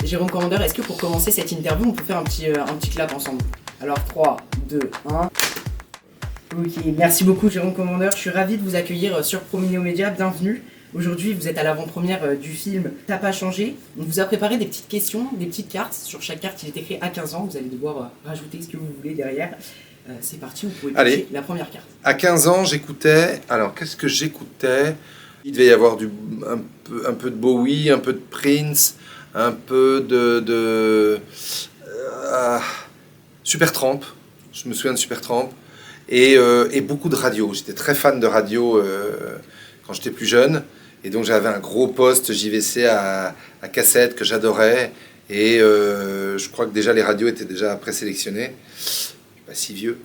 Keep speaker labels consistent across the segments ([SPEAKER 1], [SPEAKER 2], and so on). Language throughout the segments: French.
[SPEAKER 1] Jérôme Commandeur, est-ce que pour commencer cette interview, on peut faire un petit clap ensemble? Alors 3, 2, 1... Ok, merci beaucoup Jérôme Commandeur, je suis ravi de vous accueillir sur Proménéo Média, bienvenue. Aujourd'hui, vous êtes à l'avant-première du film T'as pas changé. On vous a préparé des petites questions, des petites cartes. Sur chaque carte, il est écrit à 15 ans, vous allez devoir rajouter ce que vous voulez derrière. C'est parti, vous pouvez piocher la première carte.
[SPEAKER 2] À 15 ans, j'écoutais... Alors, qu'est-ce que j'écoutais? Il devait y avoir un peu de Bowie, un peu de Prince, un peu de Supertramp. Je me souviens de Supertramp. Et beaucoup de radio. J'étais très fan de radio quand j'étais plus jeune. Et donc, j'avais un gros poste JVC à cassette que j'adorais. Et je crois que déjà, les radios étaient déjà présélectionnées. Pas si vieux.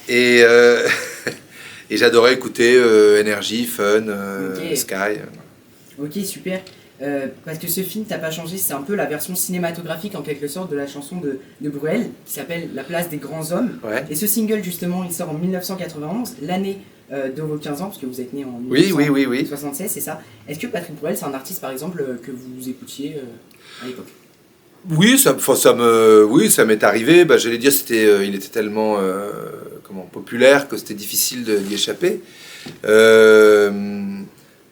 [SPEAKER 2] Et j'adorais écouter Energy, Fun, Sky.
[SPEAKER 1] Ok, super. Parce que ce film T'as pas changé, c'est un peu la version cinématographique en quelque sorte de la chanson de Bruel qui s'appelle La place des grands hommes.
[SPEAKER 2] Ouais.
[SPEAKER 1] Et ce single justement, il sort en 1991, l'année de vos 15 ans, parce que vous êtes né en
[SPEAKER 2] Oui.
[SPEAKER 1] 1976, c'est ça. Est-ce que Patrick Bruel, c'est un artiste par exemple que vous écoutiez à l'époque?
[SPEAKER 2] Oui, ça m'est arrivé. Bah, j'allais dire, il était tellement populaire que c'était difficile d'y échapper.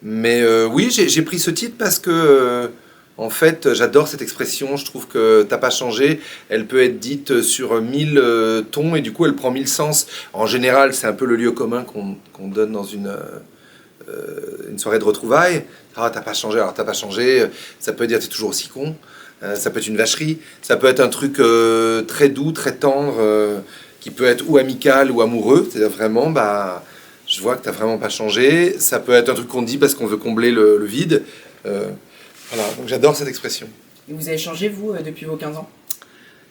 [SPEAKER 2] Oui, j'ai pris ce titre parce que, en fait, j'adore cette expression. Je trouve que t'as pas changé. Elle peut être dite sur 1000 tons et du coup, elle prend 1000 sens. En général, c'est un peu le lieu commun qu'on donne dans une soirée de retrouvailles. Ah, t'as pas changé. Alors, t'as pas changé. Ça peut dire t'es toujours aussi con. Ça peut être une vacherie, ça peut être un truc très doux, très tendre, qui peut être ou amical ou amoureux, c'est-à-dire vraiment, je vois que t'as vraiment pas changé. Ça peut être un truc qu'on dit parce qu'on veut combler le vide. Voilà, donc j'adore cette expression.
[SPEAKER 1] Et vous avez changé, vous, depuis vos 15 ans?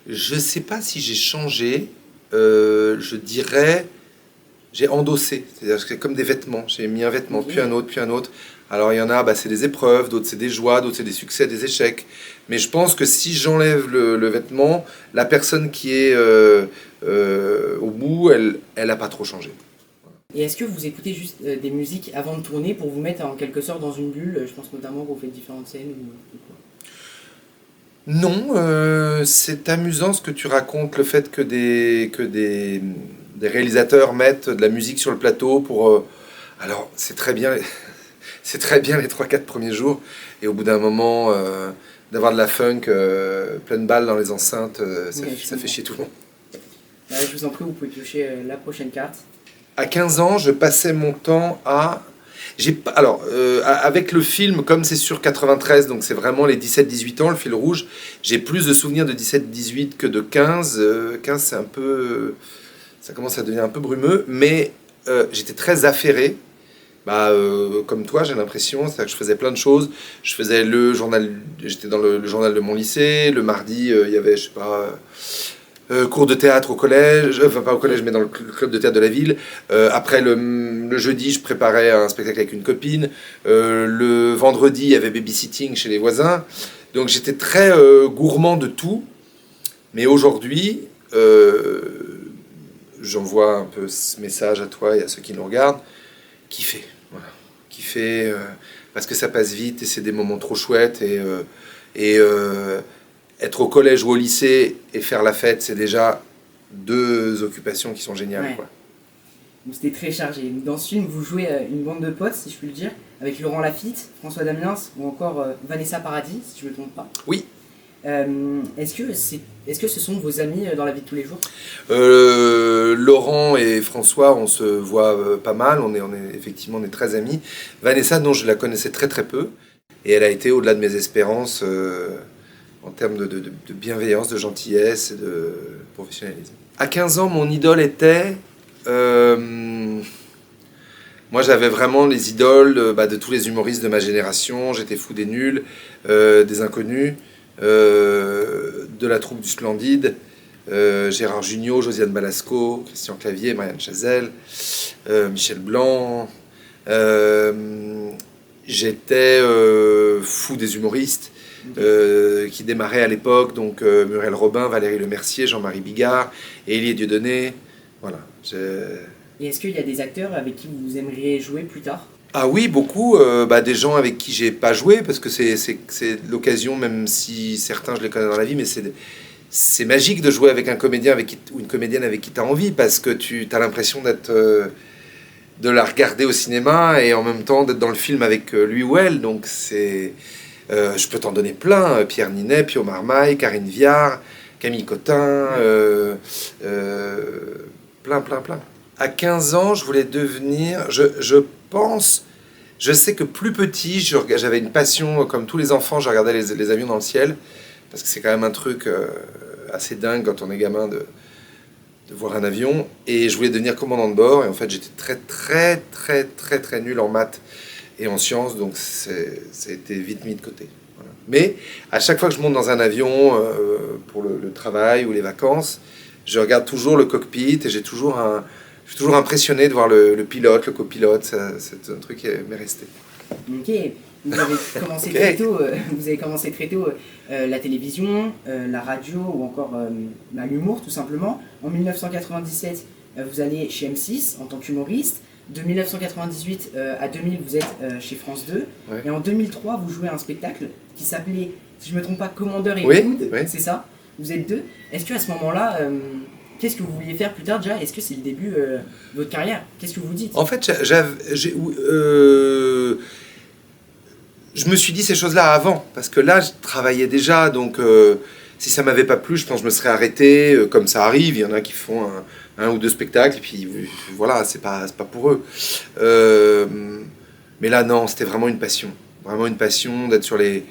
[SPEAKER 2] Je sais pas si j'ai changé, je dirais, j'ai endossé, c'est-à-dire que c'est comme des vêtements, j'ai mis un vêtement, puis un autre, puis un autre. Alors il y en a, c'est des épreuves, d'autres c'est des joies, d'autres c'est des succès, des échecs. Mais je pense que si j'enlève le vêtement, la personne qui est au bout, elle n'a pas trop changé.
[SPEAKER 1] Et est-ce que vous écoutez juste des musiques avant de tourner pour vous mettre en quelque sorte dans une bulle? Je pense notamment que vous faites différentes scènes ou quoi.
[SPEAKER 2] Non, c'est amusant ce que tu racontes, le fait que des réalisateurs mettent de la musique sur le plateau pour... alors c'est très bien, c'est très bien les 3-4 premiers jours, et au bout d'un moment... d'avoir de la funk pleine balle dans les enceintes, ça fait chier tout le monde.
[SPEAKER 1] Je vous en prie, vous pouvez piocher la prochaine carte.
[SPEAKER 2] À 15 ans, je passais mon temps à... avec le film, comme c'est sur 93, donc c'est vraiment les 17-18 ans, le fil rouge, j'ai plus de souvenirs de 17-18 que de 15. 15, c'est un peu... ça commence à devenir un peu brumeux, mais j'étais très affairé. Comme toi, j'ai l'impression, c'est-à-dire que je faisais plein de choses. Je faisais le journal, j'étais dans le journal de mon lycée. Le mardi, il y avait, je sais pas, cours de théâtre au collège, enfin pas au collège, mais dans le club de théâtre de la ville. Après, le jeudi, je préparais un spectacle avec une copine. Le vendredi, il y avait babysitting chez les voisins. Donc j'étais très gourmand de tout. Mais aujourd'hui, j'envoie un peu ce message à toi et à ceux qui nous regardent. Kiffer, voilà. Kiffer parce que ça passe vite et c'est des moments trop chouettes et être au collège ou au lycée et faire la fête, c'est déjà 2 occupations qui sont géniales.
[SPEAKER 1] Ouais.
[SPEAKER 2] Quoi.
[SPEAKER 1] C'était très chargé. Dans ce film, vous jouez une bande de potes, si je puis le dire, avec Laurent Lafitte, François Damiens ou encore Vanessa Paradis, si je ne me trompe pas.
[SPEAKER 2] Oui.
[SPEAKER 1] Est-ce que ce sont vos amis dans la vie de tous les jours?
[SPEAKER 2] Laurent et François, on se voit pas mal, on est effectivement très amis. Vanessa, non, je la connaissais très très peu, et elle a été au-delà de mes espérances en termes de bienveillance, de gentillesse et de professionnalisme. À 15 ans, mon idole était... moi, j'avais vraiment les idoles de tous les humoristes de ma génération. J'étais fou des nuls, des inconnus, de la troupe du Splendide, Gérard Jugnot, Josiane Balasco, Christian Clavier, Marianne Chazelle, Michel Blanc. J'étais fou des humoristes qui démarraient à l'époque, donc Muriel Robin, Valérie Lemercier, Jean-Marie Bigard, Élie Dieudonné. Voilà.
[SPEAKER 1] Et est-ce qu'il y a des acteurs avec qui vous aimeriez jouer plus tard?
[SPEAKER 2] Ah oui, beaucoup. Des gens avec qui j'ai pas joué, parce que c'est l'occasion, même si certains je les connais dans la vie, mais c'est magique de jouer avec un comédien ou une comédienne avec qui tu as envie, parce que tu as l'impression de la regarder au cinéma et en même temps d'être dans le film avec lui ou elle. Donc je peux t'en donner plein. Pierre Ninet, Pio Marmaille, Karine Viard, Camille Cotin, plein, plein, plein. À 15 ans, je voulais devenir, pense, je sais que plus petit, j'avais une passion, comme tous les enfants, je regardais les avions dans le ciel, parce que c'est quand même un truc assez dingue quand on est gamin de voir un avion, et je voulais devenir commandant de bord, et en fait j'étais très très très très très nul en maths et en sciences, donc ça a été vite mis de côté. Voilà. Mais à chaque fois que je monte dans un avion pour le travail ou les vacances, je regarde toujours le cockpit, et je suis toujours impressionné de voir le pilote, le copilote, c'est un truc qui m'est resté.
[SPEAKER 1] Ok, vous avez commencé très tôt, la télévision, la radio ou encore l'humour tout simplement. En 1997, vous allez chez M6 en tant qu'humoriste. De 1998 à 2000, vous êtes chez France 2.
[SPEAKER 2] Ouais.
[SPEAKER 1] Et en 2003, vous jouez à un spectacle qui s'appelait, si je ne me trompe pas, Commandeur et
[SPEAKER 2] Oui,
[SPEAKER 1] Wood,
[SPEAKER 2] oui.
[SPEAKER 1] c'est ça. Vous êtes deux. Est-ce qu'à ce moment-là, qu'est-ce que vous vouliez faire plus tard déjà? Est-ce que c'est le début de votre carrière? Qu'est-ce que vous dites?
[SPEAKER 2] En fait, je me suis dit ces choses-là avant, parce que là, je travaillais déjà, donc si ça m'avait pas plu, je pense que je me serais arrêté, comme ça arrive, il y en a qui font un ou deux spectacles, et puis voilà, c'est pas pour eux. Mais là, non, c'était vraiment une passion d'être sur les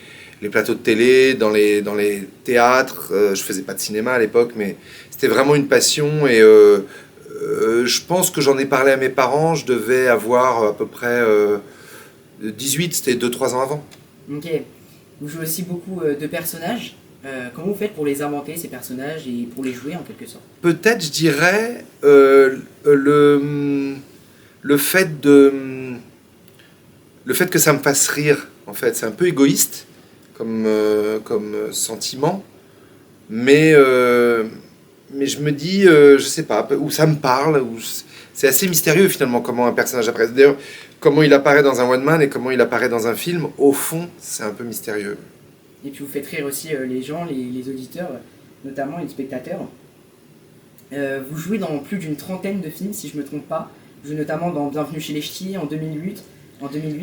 [SPEAKER 2] plateaux de télé, dans les théâtres. Je faisais pas de cinéma à l'époque, mais c'était vraiment une passion, et je pense que j'en ai parlé à mes parents, je devais avoir à peu près 18, c'était 2-3 ans avant.
[SPEAKER 1] Ok. Vous jouez aussi beaucoup de personnages. Comment vous faites pour les inventer, ces personnages, et pour les jouer en quelque sorte?
[SPEAKER 2] Peut-être, je dirais, le fait que ça me fasse rire, en fait. C'est un peu égoïste comme sentiment, mais je me dis, je sais pas, où ça me parle, c'est assez mystérieux finalement comment un personnage apparaît. D'ailleurs, comment il apparaît dans un one man et comment il apparaît dans un film, au fond, c'est un peu mystérieux.
[SPEAKER 1] Et puis vous faites rire aussi les gens, les auditeurs, notamment les spectateurs. Vous jouez dans plus d'une trentaine de films, si je ne me trompe pas. Vous jouez notamment dans Bienvenue chez les Ch'tis en 2008.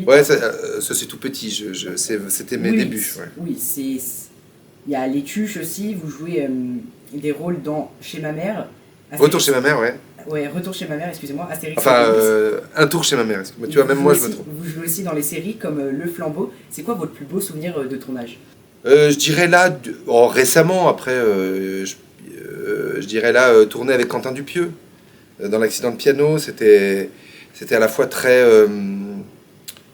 [SPEAKER 2] Ouais, ça c'est tout petit, c'était mes débuts. Ouais.
[SPEAKER 1] Oui, il y a Les Tuches aussi, vous jouez des rôles dans Chez ma mère.
[SPEAKER 2] Retour chez ma mère, ouais.
[SPEAKER 1] Ouais, Retour chez ma mère, excusez-moi, Astérix.
[SPEAKER 2] Enfin, Un tour chez ma mère, tu vois, même moi je me trompe.
[SPEAKER 1] Vous jouez aussi dans les séries comme Le Flambeau. C'est quoi votre plus beau souvenir de tournage?
[SPEAKER 2] Je dirais là, récemment, après, je dirais là, tourner avec Quentin Dupieux. Dans l'accident de piano, c'était à la fois très...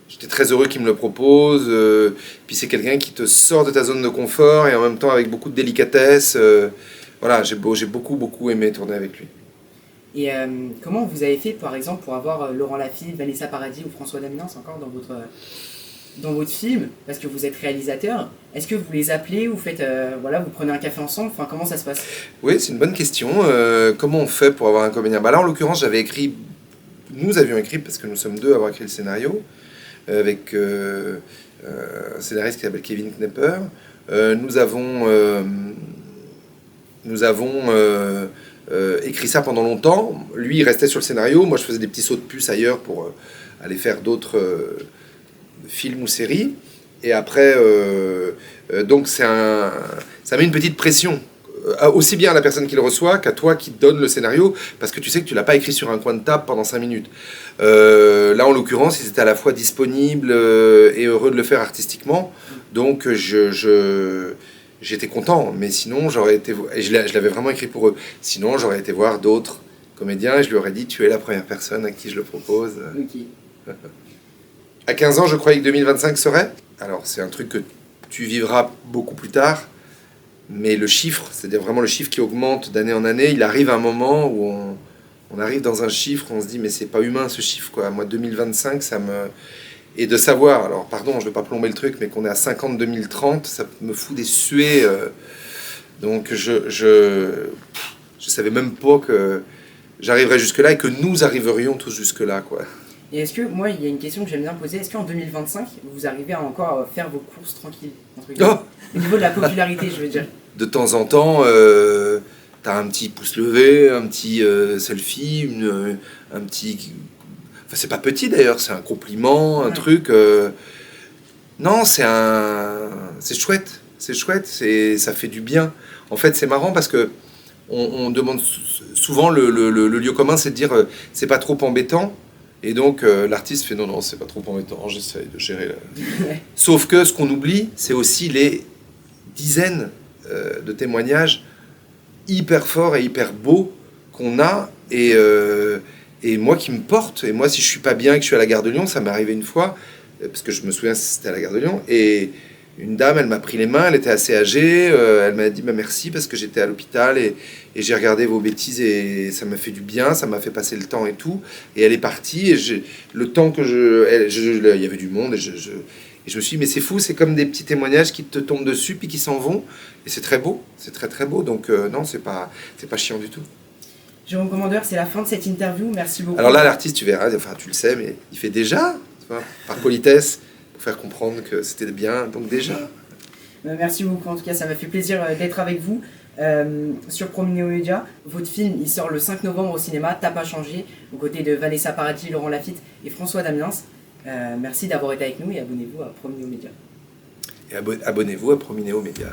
[SPEAKER 2] J'étais très heureux qu'il me le propose. Puis c'est quelqu'un qui te sort de ta zone de confort et en même temps avec beaucoup de délicatesse. Voilà, j'ai beaucoup, beaucoup aimé tourner avec lui.
[SPEAKER 1] Et comment vous avez fait, par exemple, pour avoir Laurent Lafitte, Vanessa Paradis ou François Damiens encore dans votre film, parce que vous êtes réalisateur? Est-ce que vous les appelez, vous faites, vous prenez un café ensemble? Enfin, comment ça se passe?
[SPEAKER 2] Oui, c'est une bonne question. Comment on fait pour avoir un comédien? Là, en l'occurrence, nous avions écrit, parce que nous sommes deux à avoir écrit le scénario, avec un scénariste qui s'appelle Kevin Knepper. Nous avons écrit ça pendant longtemps. Lui, il restait sur le scénario. Moi, je faisais des petits sauts de puce ailleurs pour aller faire d'autres films ou séries. Et après, donc ça met une petite pression, aussi bien à la personne qui le reçoit qu'à toi qui donne le scénario, parce que tu sais que tu l'as pas écrit sur un coin de table pendant 5 minutes. Là, en l'occurrence, ils étaient à la fois disponibles et heureux de le faire artistiquement. Donc, j'étais content, mais sinon, et je l'avais vraiment écrit pour eux. Sinon, j'aurais été voir d'autres comédiens et je leur ai dit, tu es la première personne à qui je le propose.
[SPEAKER 1] Ok.
[SPEAKER 2] À 15 ans, je croyais que 2025 serait. Alors, c'est un truc que tu vivras beaucoup plus tard, mais le chiffre, c'est-à-dire vraiment le chiffre qui augmente d'année en année, il arrive à un moment où on arrive dans un chiffre, on se dit, mais c'est pas humain ce chiffre, quoi. Moi, 2025, ça me... Et de savoir, alors pardon, je vais pas plomber le truc, mais qu'on est à 50 2030, ça me fout des suées. Donc je savais même pas que j'arriverais jusque-là et que nous arriverions tous jusque-là, quoi.
[SPEAKER 1] Et est-ce que, moi, il y a une question que j'aime bien poser, est-ce qu'en 2025, vous arrivez à encore faire vos courses tranquilles, entre guillemets, au niveau de la popularité, je veux dire?
[SPEAKER 2] De temps en temps, t'as un petit pouce levé, un petit selfie, un petit... Enfin, c'est pas petit d'ailleurs, c'est un compliment, un truc... Non, c'est chouette, ça fait du bien. En fait, c'est marrant parce que on demande souvent le lieu commun, c'est de dire c'est pas trop embêtant. Et donc l'artiste fait non, c'est pas trop embêtant, j'essaye de gérer. Sauf que ce qu'on oublie, c'est aussi les dizaines de témoignages hyper forts et hyper beaux qu'on a. Et moi qui me porte, et moi si je suis pas bien et que je suis à la gare de Lyon, ça m'est arrivé une fois, parce que je me souviens c'était à la gare de Lyon, et une dame, elle m'a pris les mains, elle était assez âgée, elle m'a dit bah, merci parce que j'étais à l'hôpital et j'ai regardé vos bêtises et ça m'a fait du bien, ça m'a fait passer le temps et tout, et elle est partie, et le temps que il y avait du monde, et je me suis dit mais c'est fou, c'est comme des petits témoignages qui te tombent dessus puis qui s'en vont, et c'est très beau, c'est très très beau, donc non, c'est pas chiant du tout.
[SPEAKER 1] Jérôme Commandeur, c'est la fin de cette interview, merci beaucoup.
[SPEAKER 2] Alors là, l'artiste, tu verras, enfin tu le sais, mais il fait déjà, tu vois, par politesse, pour faire comprendre que c'était bien, donc déjà.
[SPEAKER 1] Merci beaucoup, en tout cas ça m'a fait plaisir d'être avec vous sur Prominéo Média. Votre film, il sort le 5 novembre au cinéma, T'as pas changé, aux côtés de Vanessa Paradis, Laurent Lafitte et François Damiens. Merci d'avoir été avec nous et abonnez-vous à Prominéo Média.
[SPEAKER 2] Et abonnez-vous à Prominéo Média.